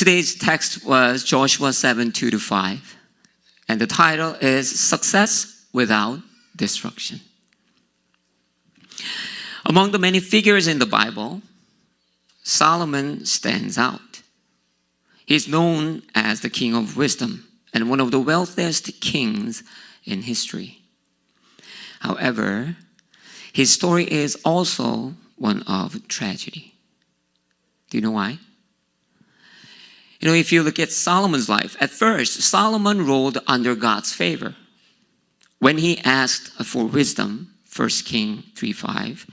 Today's text was Joshua 7, 2-5. And the title is Success Without Destruction. Among the many figures in the Bible, Solomon stands out. He's known as the king of wisdom and one of the wealthiest kings in history. However, his story is also one of tragedy. Do you know why? If you look at Solomon's life, at first, Solomon ruled under God's favor. When he asked for wisdom, 1 Kings 3:5,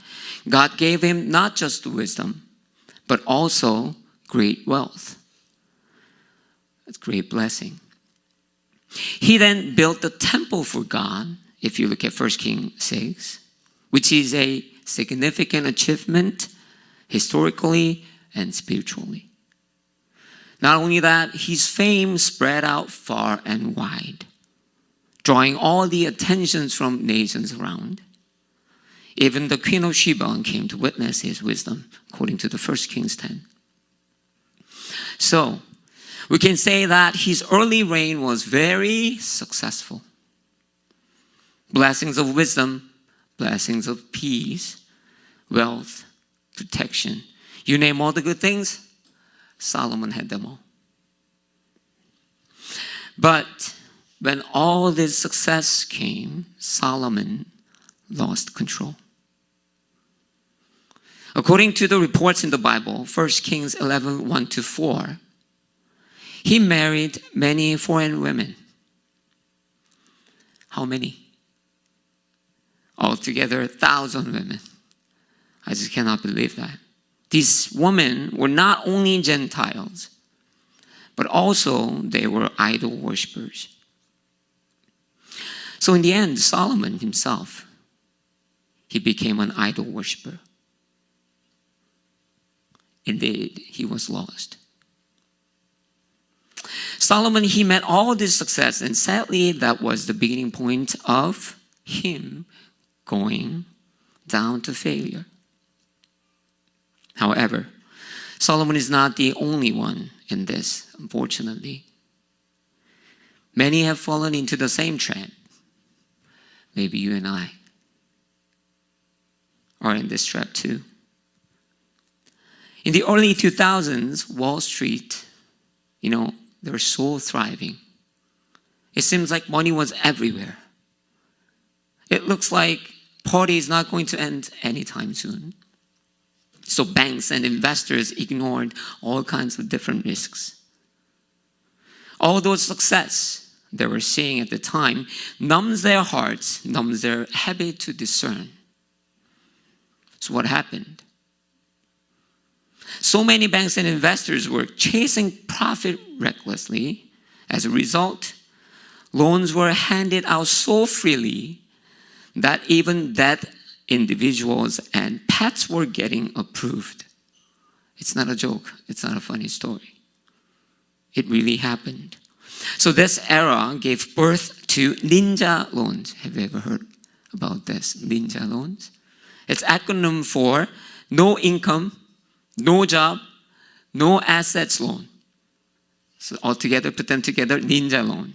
God gave him not just wisdom, but also great wealth. That's a great blessing. He then built the temple for God, if you look at 1 Kings 6, which is a significant achievement historically and spiritually. Not only that, his fame spread out far and wide, drawing all the attentions from nations around. Even the Queen of Sheba came to witness his wisdom, according to the 1 Kings 10. So, we can say that his early reign was very successful. Blessings of wisdom, blessings of peace, wealth, protection. You name all the good things, Solomon had them all. But when all this success came, Solomon lost control. According to the reports in the Bible, 1 Kings 11, 1-4, he married many foreign women. How many? Altogether, 1,000 women. I just cannot believe that. These women were not only Gentiles, but also they were idol worshippers. So in the end, Solomon himself, he became an idol worshiper. Indeed, he was lost. Solomon, he met all this success, and sadly, that was the beginning point of him going down to failure. However, Solomon is not the only one in this, unfortunately. Many have fallen into the same trap. Maybe you and I are in this trap too. In the early 2000s, Wall Street, they were so thriving. It seems like money was everywhere. It looks like party is not going to end anytime soon. So banks and investors ignored all kinds of different risks. All those success they were seeing at the time numbs their hearts, numbs their habit to discern. So what happened? So many banks and investors were chasing profit recklessly. As a result, loans were handed out so freely that even dead individuals and pets were getting approved. It's not a joke. It's not a funny story. It really happened. So this era gave birth to ninja loans. Have you ever heard about this? Ninja loans? It's acronym for no income, no job, no assets loan. So altogether, put them together, ninja loans.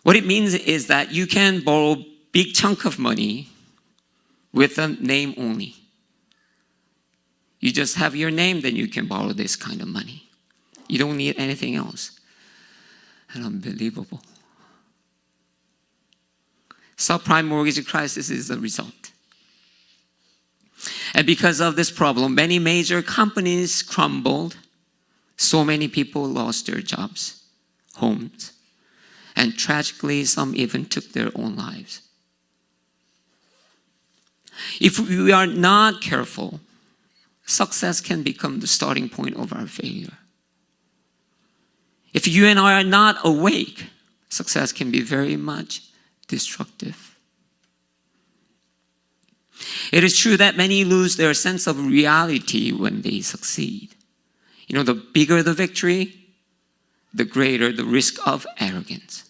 What it means is that you can borrow big chunk of money with a name only. You just have your name, then you can borrow this kind of money. You don't need anything else. And unbelievable. Subprime mortgage crisis is the result. And because of this problem, many major companies crumbled. So many people lost their jobs, homes, and tragically, some even took their own lives. If we are not careful, success can become the starting point of our failure. If you and I are not awake, success can be very much destructive. It is true that many lose their sense of reality when they succeed. The bigger the victory, the greater the risk of arrogance.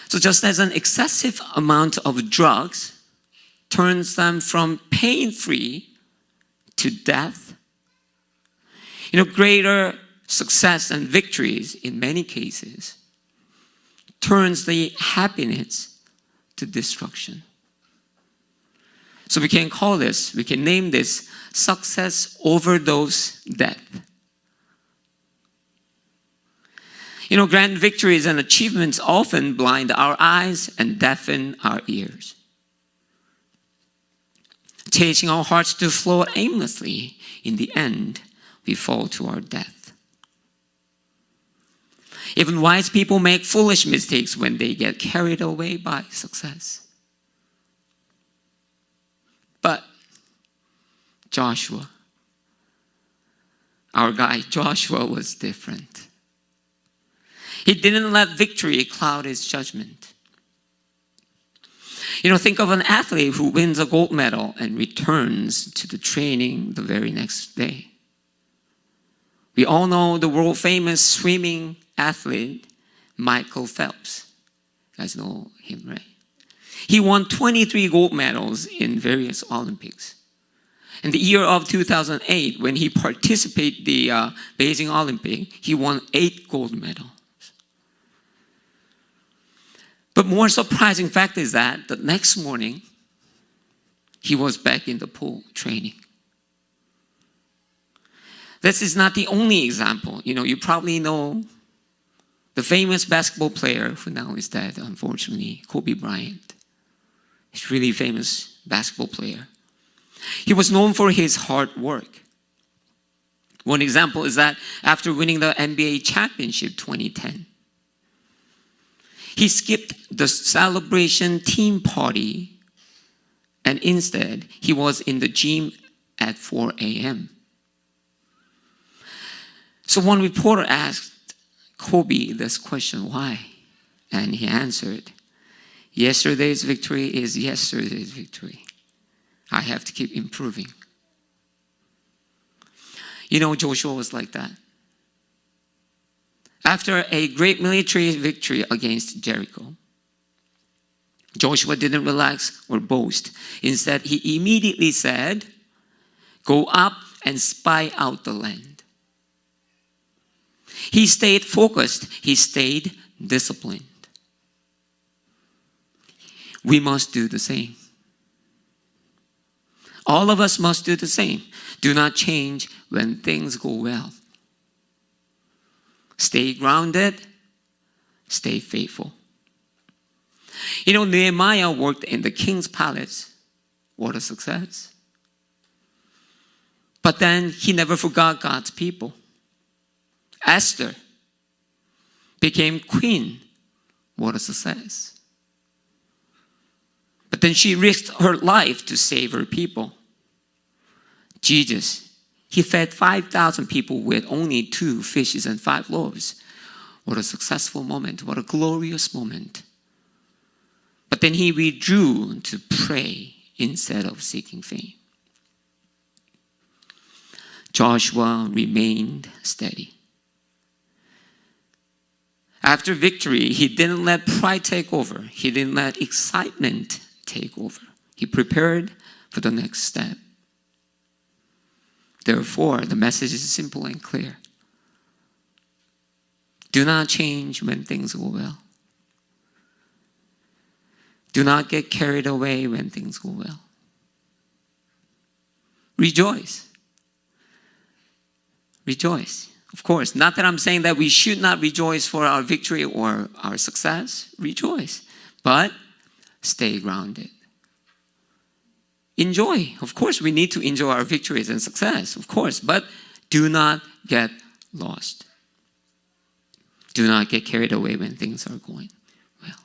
So just as an excessive amount of drugs turns them from pain-free to death, Greater success and victories in many cases turns the happiness to destruction. So we can name this success overdose death. Grand victories and achievements often blind our eyes and deafen our ears. Chasing our hearts to flow aimlessly, in the end, we fall to our death. Even wise people make foolish mistakes when they get carried away by success. But Joshua, our guy Joshua, was different. He didn't let victory cloud his judgment. Think of an athlete who wins a gold medal and returns to the training the very next day. We all know the world-famous swimming athlete, Michael Phelps. You guys know him, right? He won 23 gold medals in various Olympics. In the year of 2008, when he participated in the Beijing Olympic, he won 8 gold medals. But more surprising fact is that the next morning, he was back in the pool training. This is not the only example. You probably know the famous basketball player who now is dead, unfortunately, Kobe Bryant. He's a really famous basketball player. He was known for his hard work. One example is that after winning the NBA championship 2010, he skipped the celebration team party and instead he was in the gym at 4 a.m. So one reporter asked Kobe this question, why? And he answered, yesterday's victory is yesterday's victory. I have to keep improving. Joshua was like that. After a great military victory against Jericho, Joshua didn't relax or boast. Instead, he immediately said, go up and spy out the land. He stayed focused. He stayed disciplined. We must do the same. All of us must do the same. Do not change when things go well. Stay grounded. Stay faithful. Nehemiah worked in the king's palace. What a success. But then he never forgot God's people. Esther became queen. What a success. But then she risked her life to save her people. Jesus, he fed 5,000 people with only 2 fishes and 5 loaves. What a successful moment. What a glorious moment. But then he withdrew to pray instead of seeking fame. Joshua remained steady. After victory, he didn't let pride take over. He didn't let excitement take over. He prepared for the next step. Therefore, the message is simple and clear. Do not change when things go well. Do not get carried away when things go well. Rejoice. Rejoice. Of course, not that I'm saying that we should not rejoice for our victory or our success. Rejoice. But stay grounded. Enjoy. Of course, we need to enjoy our victories and success. Of course. But do not get lost. Do not get carried away when things are going well.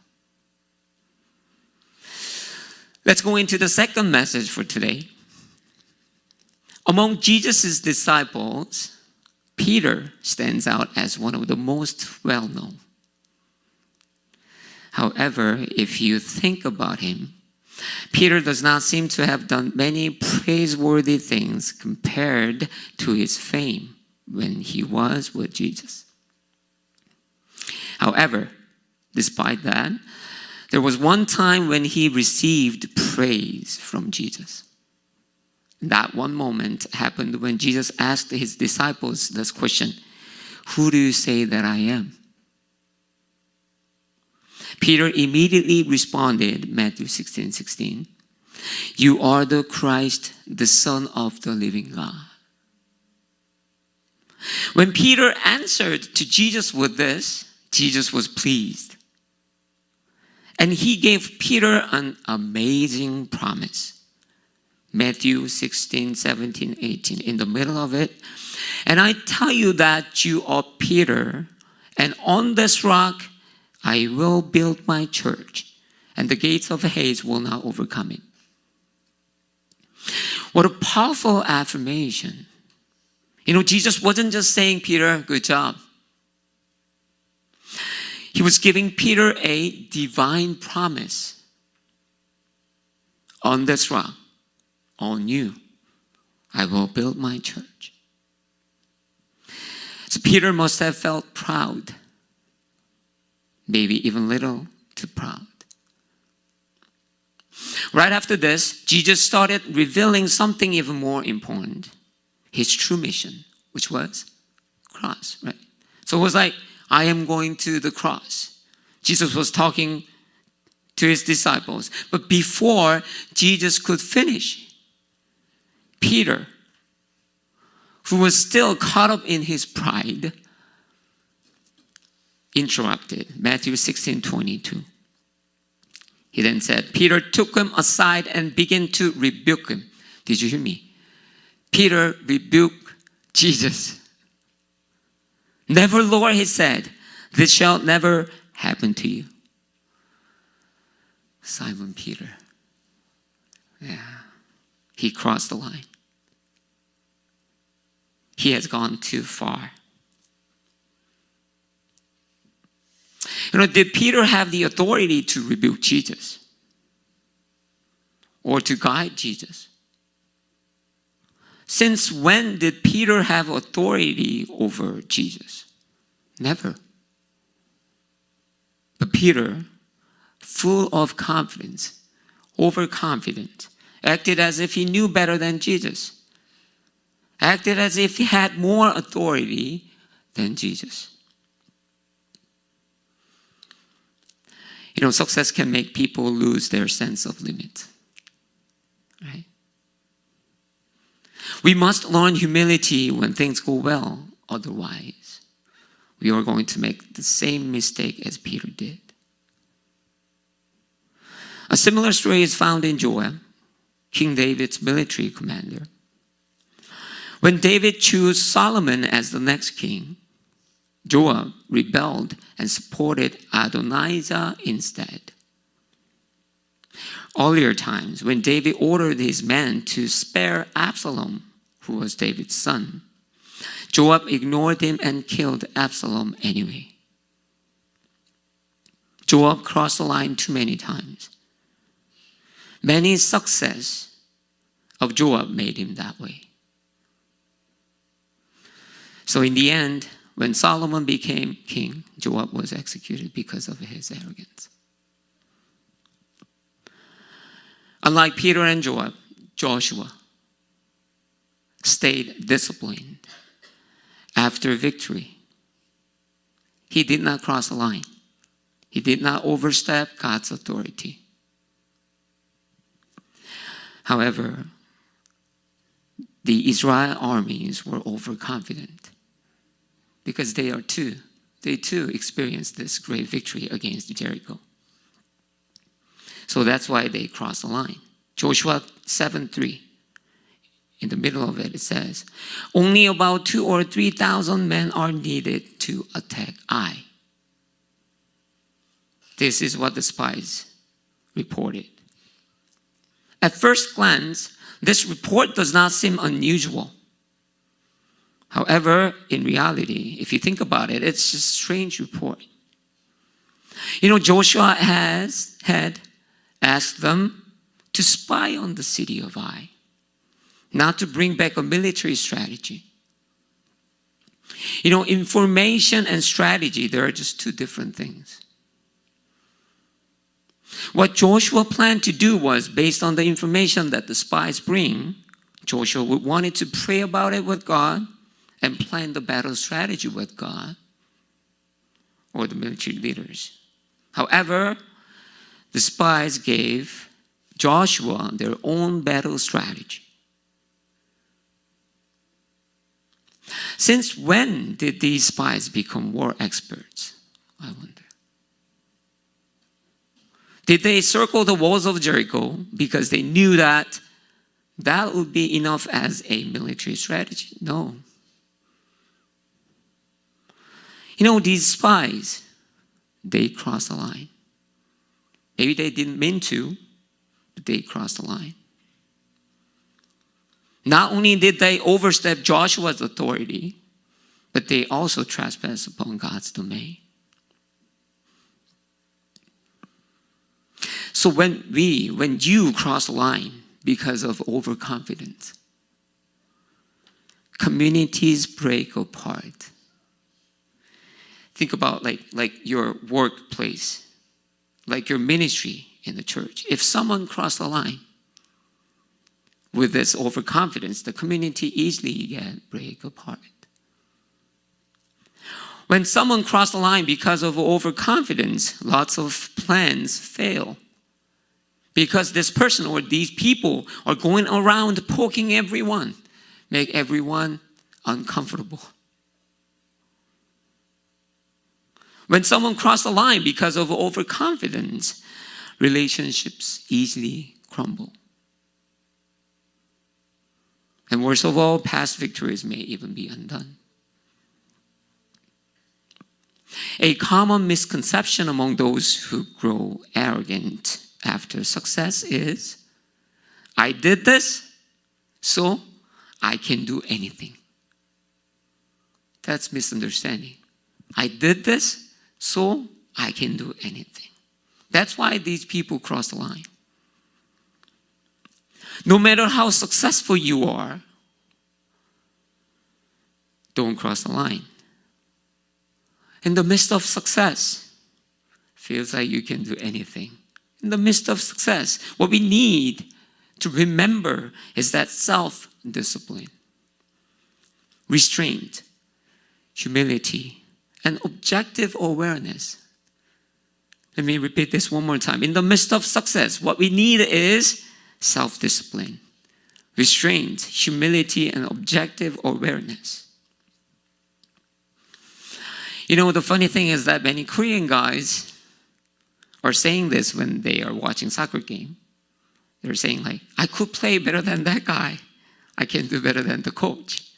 Let's go into the second message for today. Among Jesus' disciples, Peter stands out as one of the most well-known. However, if you think about him, Peter does not seem to have done many praiseworthy things compared to his fame when he was with Jesus. However, despite that, there was one time when he received praise from Jesus. That one moment happened when Jesus asked his disciples this question, "Who do you say that I am?" Peter immediately responded, Matthew 16:16, "You are the Christ, the Son of the living God." When Peter answered to Jesus with this, Jesus was pleased. And he gave Peter an amazing promise. Matthew 16, 17, 18, in the middle of it. "And I tell you that you are Peter, and on this rock I will build my church, and the gates of Hades will not overcome it." What a powerful affirmation. Jesus wasn't just saying, "Peter, good job." He was giving Peter a divine promise. "On this rock, on you, I will build my church." So Peter must have felt proud, maybe even a little too proud. Right after this, Jesus started revealing something even more important, his true mission, which was cross, right? So it was like, "I am going to the cross." Jesus was talking to his disciples. But before Jesus could finish, Peter, who was still caught up in his pride, interrupted. Matthew 16:22. He then said, Peter took him aside and began to rebuke him. Did you hear me? Peter rebuked Jesus. "Never, Lord," he said, "this shall never happen to you." Simon Peter. Yeah, he crossed the line. He has gone too far. Did Peter have the authority to rebuke Jesus? Or to guide Jesus? Since when did Peter have authority over Jesus? Never. But Peter, full of confidence, overconfident, acted as if he knew better than Jesus. Acted as if he had more authority than Jesus. Success can make people lose their sense of limit. Right? We must learn humility when things go well. Otherwise, we are going to make the same mistake as Peter did. A similar story is found in Joab, King David's military commander. When David chose Solomon as the next king, Joab rebelled and supported Adonijah instead. Earlier times, when David ordered his men to spare Absalom, who was David's son, Joab ignored him and killed Absalom anyway. Joab crossed the line too many times. Many success of Joab made him that way. So in the end, when Solomon became king, Joab was executed because of his arrogance. Unlike Peter and Joab, Joshua stayed disciplined after victory. He did not cross the line. He did not overstep God's authority. However, the Israel armies were overconfident because they too experienced this great victory against Jericho. So that's why they crossed the line. Joshua 7:3. In the middle of it, it says, "Only about 2,000 or 3,000 men are needed to attack Ai." This is what the spies reported. At first glance, this report does not seem unusual. However, in reality, if you think about it, it's just a strange report. Joshua had asked them to spy on the city of Ai, not to bring back a military strategy. Information and strategy, they are just two different things. What Joshua planned to do was, based on the information that the spies bring, Joshua wanted to pray about it with God and plan the battle strategy with God or the military leaders. However, the spies gave Joshua their own battle strategy. Since when did these spies become war experts? I wonder. Did they circle the walls of Jericho because they knew that that would be enough as a military strategy? No. These spies, they crossed the line. Maybe they didn't mean to, but they crossed the line. Not only did they overstep Joshua's authority, but they also trespassed upon God's domain. So when you cross the line because of overconfidence, communities break apart. Think about like your workplace, like your ministry in the church. If someone crossed the line with this overconfidence, the community easily break apart. When someone crossed the line because of overconfidence, lots of plans fail. Because this person or these people are going around poking everyone, make everyone uncomfortable. When someone crossed the line because of overconfidence, relationships easily crumble. And worst of all, past victories may even be undone. A common misconception among those who grow arrogant after success is, I did this, so I can do anything. That's misunderstanding. I did this, so I can do anything. That's why these people cross the line. No matter how successful you are, don't cross the line. In the midst of success, feels like you can do anything. In the midst of success, what we need to remember is that self-discipline, restraint, humility, and objective awareness. Let me repeat this one more time. In the midst of success, what we need is self-discipline, restraint, humility, and objective awareness. The funny thing is that many Korean guys are saying this when they are watching soccer game. They're saying I could play better than that guy. I can do better than the coach.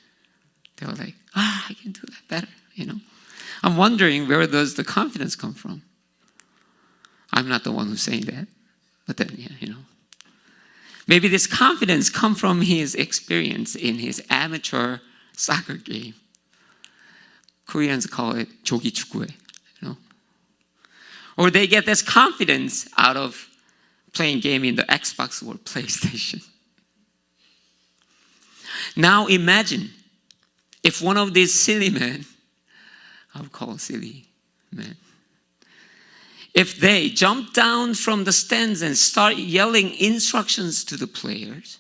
They're like, I can do that better, I'm wondering, where does the confidence come from? I'm not the one who's saying that. But then, maybe this confidence comes from his experience in his amateur soccer game. Koreans call it 조기 축구회, Or they get this confidence out of playing game in the Xbox or PlayStation. Now imagine if one of these silly men, I would call silly men, if they jump down from the stands and start yelling instructions to the players,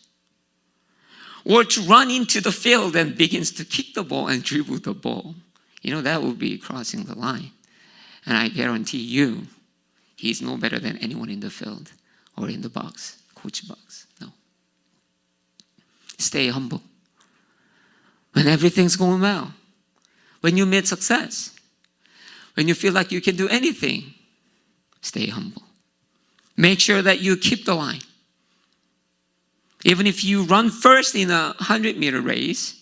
or to run into the field and begins to kick the ball and dribble the ball, that would be crossing the line. And I guarantee you, he's no better than anyone in the field or in the box, coach box. No. Stay humble. When everything's going well, when you meet success, when you feel like you can do anything, stay humble. Make sure that you keep the line. Even if you run first in a 100-meter race,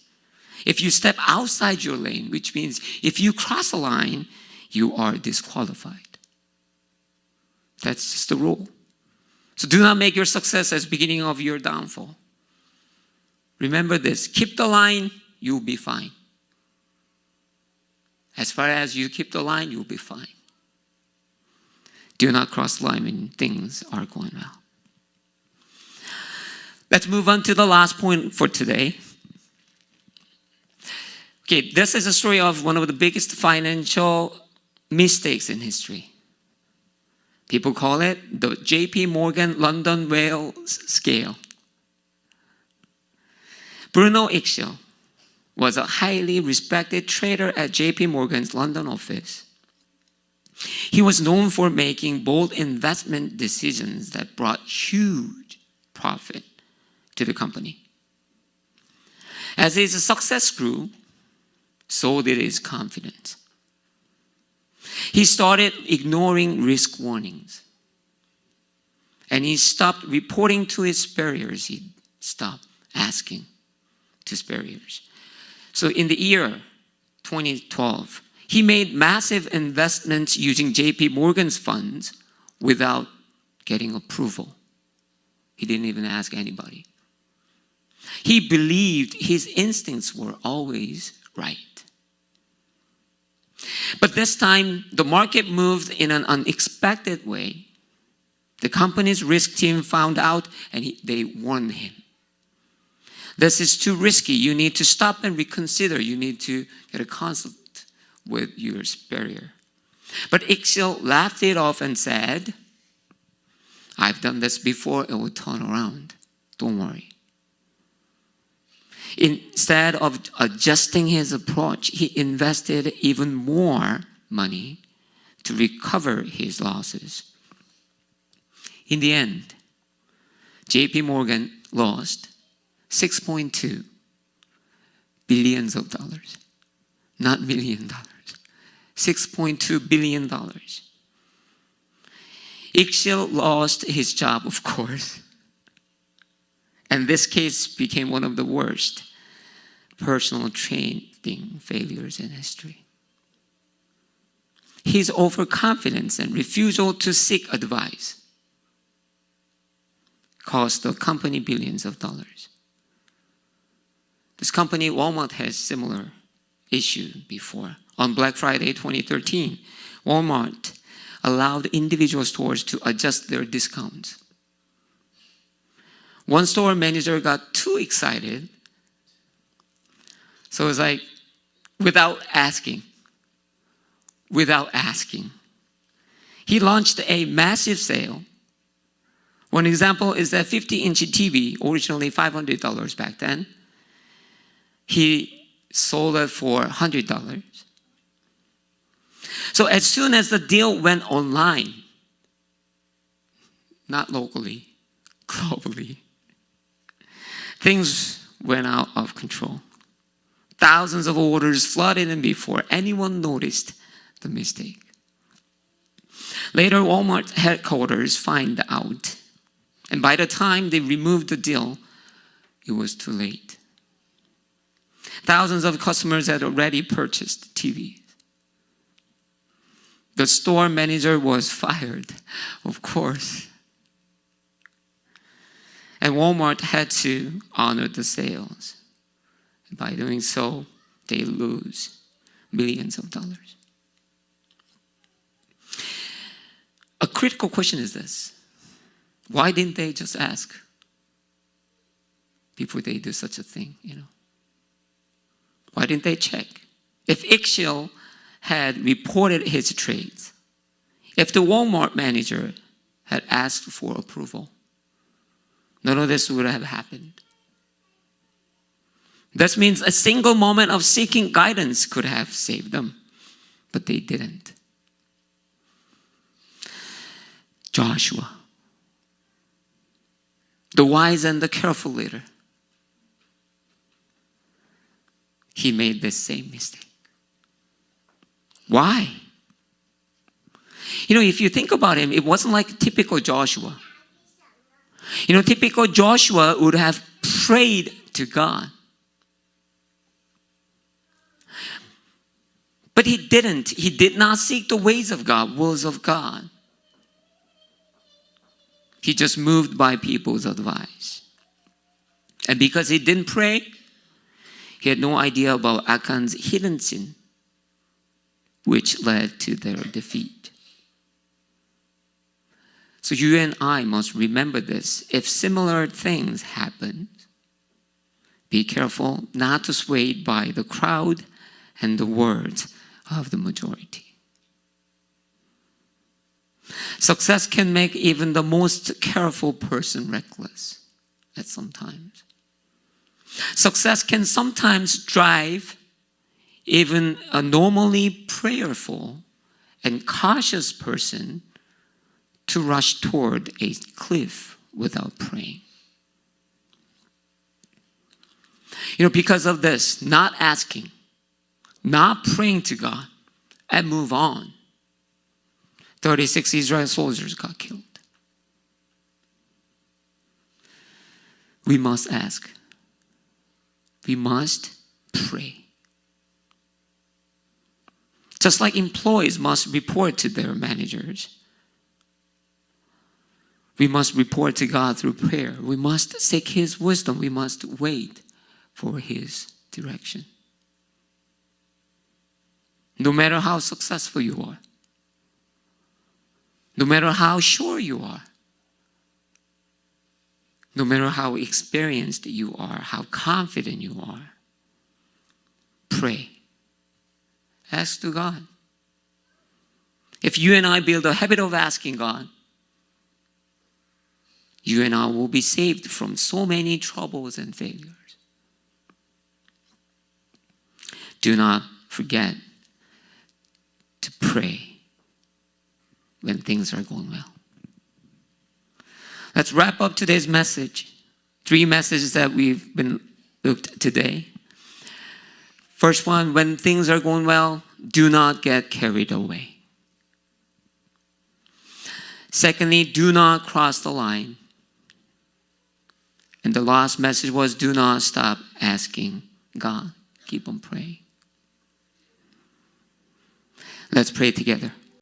if you step outside your lane, which means if you cross a line, you are disqualified. That's just the rule. So do not make your success as beginning of your downfall. Remember this, keep the line, you'll be fine. As far as you keep the line, you'll be fine. Do not cross the line when things are going well. Let's move on to the last point for today. Okay, this is a story of one of the biggest financial mistakes in history. People call it the J.P. Morgan London Whale scale. Bruno Ixchel was a highly respected trader at JP Morgan's London office. He was known for making bold investment decisions that brought huge profit to the company. As his success grew, so did his confidence. He started ignoring risk warnings. And he stopped reporting to his superiors. He stopped asking to superiors. So in the year 2012, he made massive investments using JP Morgan's funds without getting approval. He didn't even ask anybody. He believed his instincts were always right. But this time, the market moved in an unexpected way. The company's risk team found out and they warned him. This is too risky. You need to stop and reconsider. You need to get a consult with your superior. But Ixchel laughed it off and said, I've done this before, it will turn around. Don't worry. Instead of adjusting his approach, he invested even more money to recover his losses. In the end, JP Morgan lost $6.2 billion, not $1 million. $6.2 billion. Ixchel lost his job, of course. And this case became one of the worst personal trading failures in history. His overconfidence and refusal to seek advice cost the company billions of dollars. This company, Walmart, has similar issue before. On Black Friday 2013, Walmart allowed individual stores to adjust their discounts. One store manager got too excited. So it was like, without asking. He launched a massive sale. One example is that 50-inch TV, originally $500 back then. He sold it for $100. So as soon as the deal went online, not locally, globally, things went out of control. Thousands of orders flooded in before anyone noticed the mistake. Later, Walmart headquarters found out. And by the time they removed the deal, it was too late. Thousands of customers had already purchased TVs. The store manager was fired, of course. And Walmart had to honor the sales. By doing so, they lose millions of dollars. A critical question is this. Why didn't they just ask before they do such a thing, Why didn't they check? If Ixchel had reported his trades, if the Walmart manager had asked for approval, none of this would have happened. This means a single moment of seeking guidance could have saved them, but they didn't. Joshua, the wise and the careful leader, he made the same mistake. Why? If you think about him, it wasn't like typical Joshua. Typical Joshua would have prayed to God. But he didn't. He did not seek the ways of God, wills of God. He just moved by people's advice. And because he didn't pray, he had no idea about Achan's hidden sin, which led to their defeat. So you and I must remember this. If similar things happen, be careful not to sway by the crowd and the words of the majority. Success can make even the most careful person reckless at some times. Success can sometimes drive even a normally prayerful and cautious person to rush toward a cliff without praying. Because of this, not asking, not praying to God, and move on, 36 Israel soldiers got killed. We must ask. We must pray. Just like employees must report to their managers, we must report to God through prayer. We must seek His wisdom. We must wait for His direction. No matter how successful you are, no matter how sure you are, no matter how experienced you are, how confident you are, pray. Ask to God. If you and I build a habit of asking God, you and I will be saved from so many troubles and failures. Do not forget to pray when things are going well. Let's wrap up today's message. 3 messages that we've been looked today. First one, when things are going well, do not get carried away. Secondly, do not cross the line. And the last message was, do not stop asking God. Keep on praying. Let's pray together.